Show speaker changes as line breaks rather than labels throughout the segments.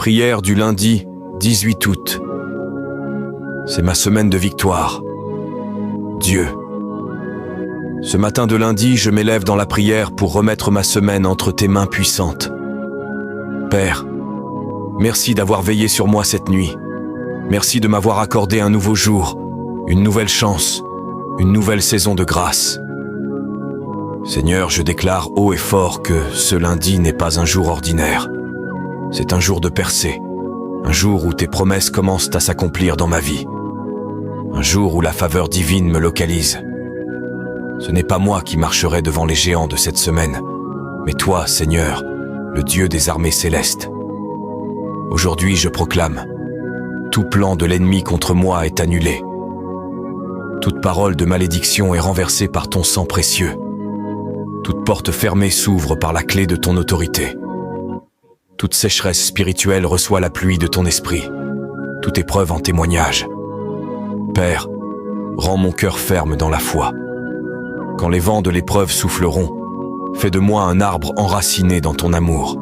Prière du lundi 18 août. C'est ma semaine de victoire. Dieu. Ce matin de lundi, je m'élève dans la prière pour remettre ma semaine entre tes mains puissantes. Père, merci d'avoir veillé sur moi cette nuit. Merci de m'avoir accordé un nouveau jour, une nouvelle chance, une nouvelle saison de grâce. Seigneur, je déclare haut et fort que ce lundi n'est pas un jour ordinaire. C'est un jour de percée, un jour où tes promesses commencent à s'accomplir dans ma vie. Un jour où la faveur divine me localise. Ce n'est pas moi qui marcherai devant les géants de cette semaine, mais toi, Seigneur, le Dieu des armées célestes. Aujourd'hui, je proclame, tout plan de l'ennemi contre moi est annulé. Toute parole de malédiction est renversée par ton sang précieux. Toute porte fermée s'ouvre par la clé de ton autorité. Toute sécheresse spirituelle reçoit la pluie de ton esprit. Toute épreuve en témoignage. Père, rends mon cœur ferme dans la foi. Quand les vents de l'épreuve souffleront, fais de moi un arbre enraciné dans ton amour.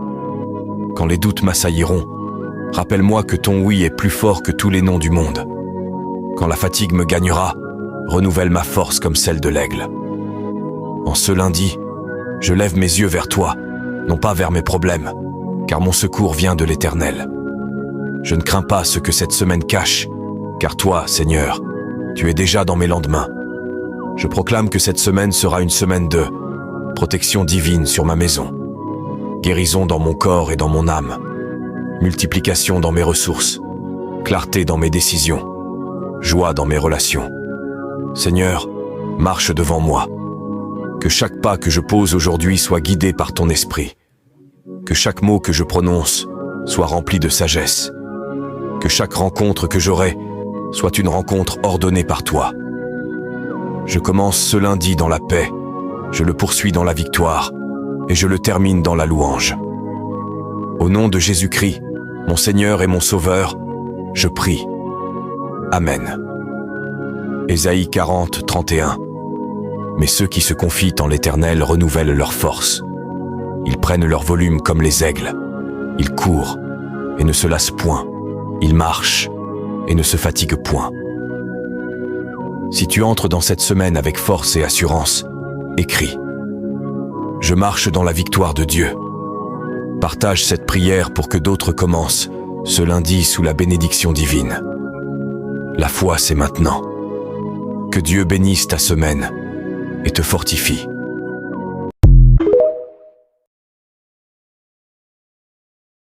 Quand les doutes m'assailliront, rappelle-moi que ton oui est plus fort que tous les noms du monde. Quand la fatigue me gagnera, renouvelle ma force comme celle de l'aigle. En ce lundi, je lève mes yeux vers toi, non pas vers mes problèmes, car mon secours vient de l'Éternel. Je ne crains pas ce que cette semaine cache, car toi, Seigneur, tu es déjà dans mes lendemains. Je proclame que cette semaine sera une semaine de protection divine sur ma maison, guérison dans mon corps et dans mon âme, multiplication dans mes ressources, clarté dans mes décisions, joie dans mes relations. Seigneur, marche devant moi. Que chaque pas que je pose aujourd'hui soit guidé par ton esprit. Que chaque mot que je prononce soit rempli de sagesse. Que chaque rencontre que j'aurai soit une rencontre ordonnée par toi. Je commence ce lundi dans la paix, je le poursuis dans la victoire, et je le termine dans la louange. Au nom de Jésus-Christ, mon Seigneur et mon Sauveur, je prie. Amen. Ésaïe 40, 31. Mais ceux qui se confient en l'Éternel renouvellent leur force. Ils prennent leur volume comme les aigles. Ils courent et ne se lassent point. Ils marchent et ne se fatiguent point. Si tu entres dans cette semaine avec force et assurance, écris. Je marche dans la victoire de Dieu. Partage cette prière pour que d'autres commencent ce lundi sous la bénédiction divine. La foi, c'est maintenant. Que Dieu bénisse ta semaine et te fortifie.